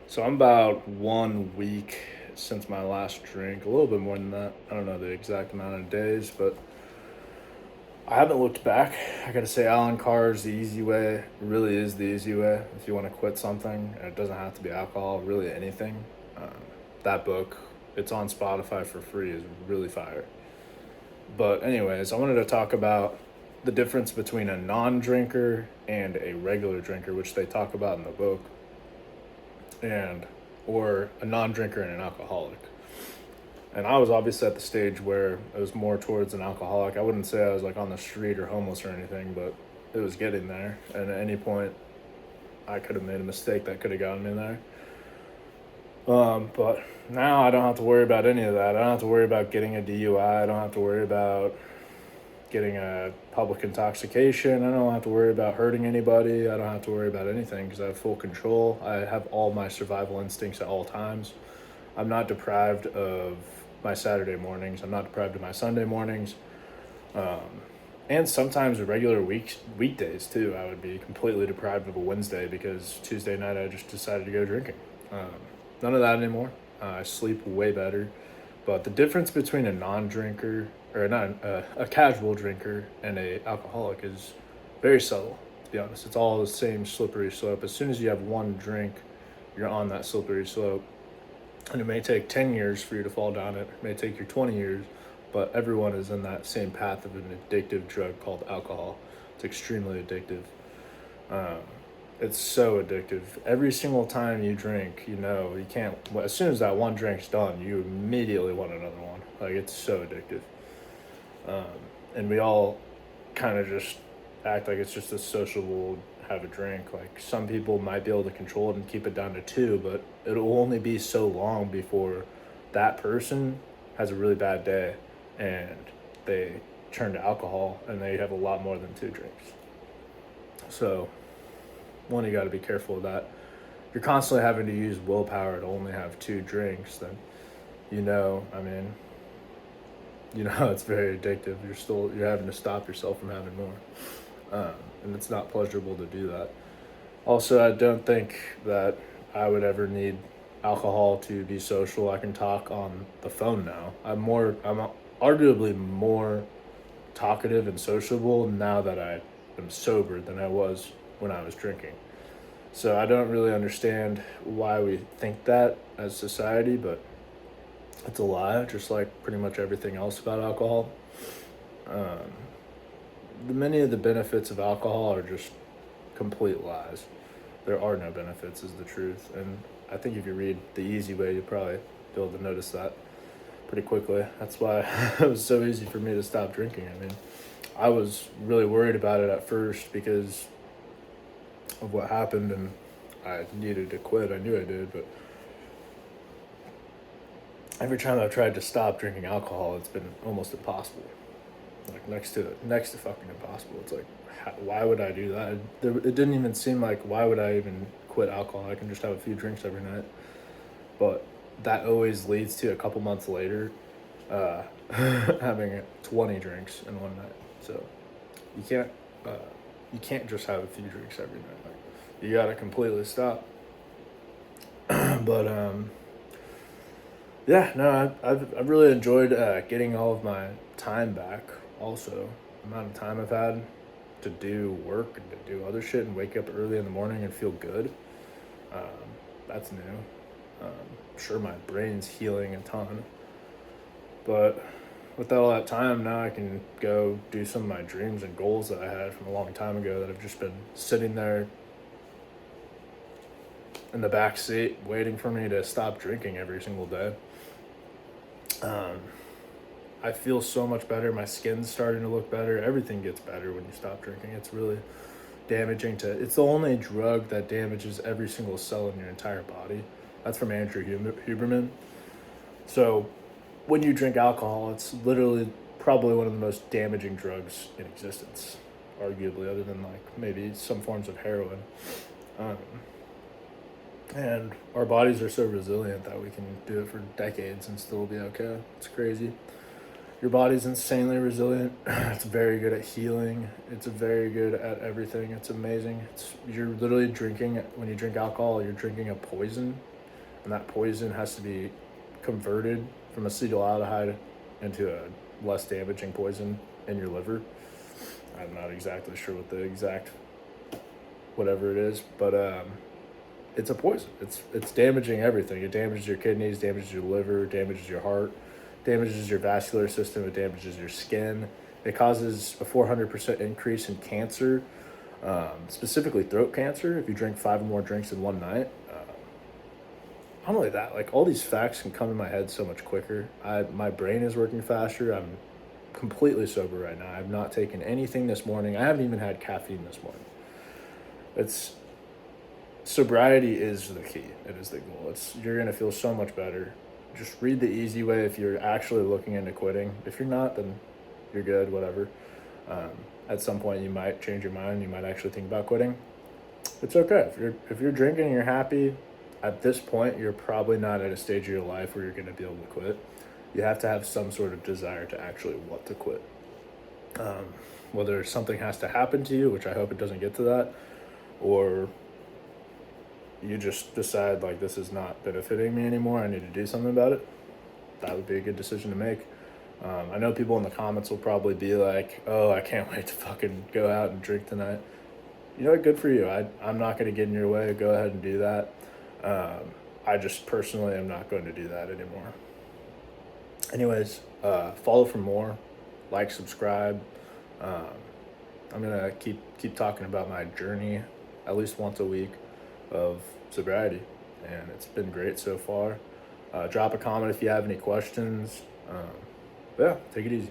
So I'm about 1 week since my last drink, a little bit more than that. I don't know the exact amount of days, but I haven't looked back. I gotta say, Alan Carr's The Easy Way. It really is the easy way if you want to quit something. And it doesn't have to be alcohol, really anything. Um, that book, it's on Spotify for free, is really fire. But, anyways, I wanted to talk about the difference between a non drinker and a regular drinker, which they talk about in the book, and or a non drinker and an alcoholic. And I was obviously at the stage where it was more towards an alcoholic. I wouldn't say I was like on the street or homeless or anything, but it was getting there. And at any point, I could have made a mistake that could have gotten me there. But now I don't have to worry about any of that. I don't have to worry about getting a DUI. I don't have to worry about getting a public intoxication. I don't have to worry about hurting anybody. I don't have to worry about anything because I have full control. I have all my survival instincts at all times. I'm not deprived of my Saturday mornings. I'm not deprived of my Sunday mornings. Um, and sometimes regular weekdays too. I would be completely deprived of a Wednesday because Tuesday night I just decided to go drinking. Um, None of that anymore. I sleep way better. But the difference between a non-drinker or not a casual drinker and a alcoholic is very subtle. To be honest, it's all the same slippery slope. As soon as you have one drink, you're on that slippery slope, and it may take 10 years for you to fall down it. It may take you 20 years, but everyone is in that same path of an addictive drug called alcohol. It's extremely addictive. Um, it's so addictive. Every single time you drink, you can't, as soon as that one drink's done, you immediately want another one. Like, it's so addictive. Um, and we all kind of just act like it's just a sociable have a drink. Like, some people might be able to control it and keep it down to two, but it'll only be so long before that person has a really bad day and they turn to alcohol and they have a lot more than two drinks. So, one, you got to be careful of that. If you're constantly having to use willpower to only have two drinks, then I mean, it's very addictive. You're having to stop yourself from having more, and it's not pleasurable to do that. Also, I don't think that I would ever need alcohol to be social. I can talk on the phone now. I'm arguably more talkative and sociable now that I am sober than I was when I was drinking. So I don't really understand why we think that as society, but it's a lie, just like pretty much everything else about alcohol. Um, Many of the benefits of alcohol are just complete lies. There are no benefits, is the truth. And I think if you read The Easy Way, you'll probably be able to notice that pretty quickly. That's why it was so easy for me to stop drinking. I mean, I was really worried about it at first because of what happened, and I needed to quit. I knew I did, but every time I've tried to stop drinking alcohol, it's been almost impossible. Like, next to fucking impossible. It's like, why would I do that? It didn't even seem like, why would I even quit alcohol? I can just have a few drinks every night. But that always leads to a couple months later, uh, having 20 drinks in one night. So you can't uh, you can't just have a few drinks every night. Like, you gotta completely stop. But yeah, no, I've really enjoyed getting all of my time back. Also, the amount of time I've had to do work and to do other shit and wake up early in the morning and feel good. Um, that's new. Sure, my brain's healing a ton, but with all that time now, I can go do some of my dreams and goals that I had from a long time ago that have just been sitting there in the back seat waiting for me to stop drinking every single day. Um, I feel so much better. My skin's starting to look better. Everything gets better when you stop drinking. It's really damaging to. It's the only drug that damages every single cell in your entire body. That's from Andrew Huberman. So, when you drink alcohol, it's literally probably one of the most damaging drugs in existence, arguably, other than like maybe some forms of heroin. Um, and our bodies are so resilient that we can do it for decades and still be okay. It's crazy. Your body's insanely resilient. It's very good at healing. It's very good at everything. It's amazing. You're literally drinking, when you drink alcohol, you're drinking a poison. and that poison has to be converted from acetaldehyde into a less damaging poison in your liver. I'm not exactly sure what the exact whatever it is, but it's a poison. It's damaging everything. It damages your kidneys, damages your liver, damages your heart, damages your vascular system. It damages your skin. It causes a 400% increase in cancer, specifically throat cancer. If you drink 5 or more drinks in one night. Not only that, like all these facts can come in my head so much quicker. My brain is working faster. I'm completely sober right now. I've not taken anything this morning. I haven't even had caffeine this morning. It's sobriety is the key. It is the goal. You're gonna feel so much better. Just read the easy way if you're actually looking into quitting. If you're not, then you're good. Whatever. Um, at some point, you might change your mind. You might actually think about quitting. It's okay if you're drinking and you're happy. At this point, you're probably not at a stage of your life where you're gonna be able to quit. You have to have some sort of desire to actually want to quit. Um, Whether something has to happen to you, which I hope it doesn't get to that, or you just decide like this is not benefiting me anymore, I need to do something about it, that would be a good decision to make. I know people in the comments will probably be like, oh, I can't wait to fucking go out and drink tonight. You know what, good for you. I'm not going to get in your way. Go ahead and do that. I just personally am not going to do that anymore. Anyways, follow for more, like, subscribe. Um, I'm gonna keep talking about my journey at least once a week of sobriety, and it's been great so far. Drop a comment if you have any questions. Yeah, take it easy.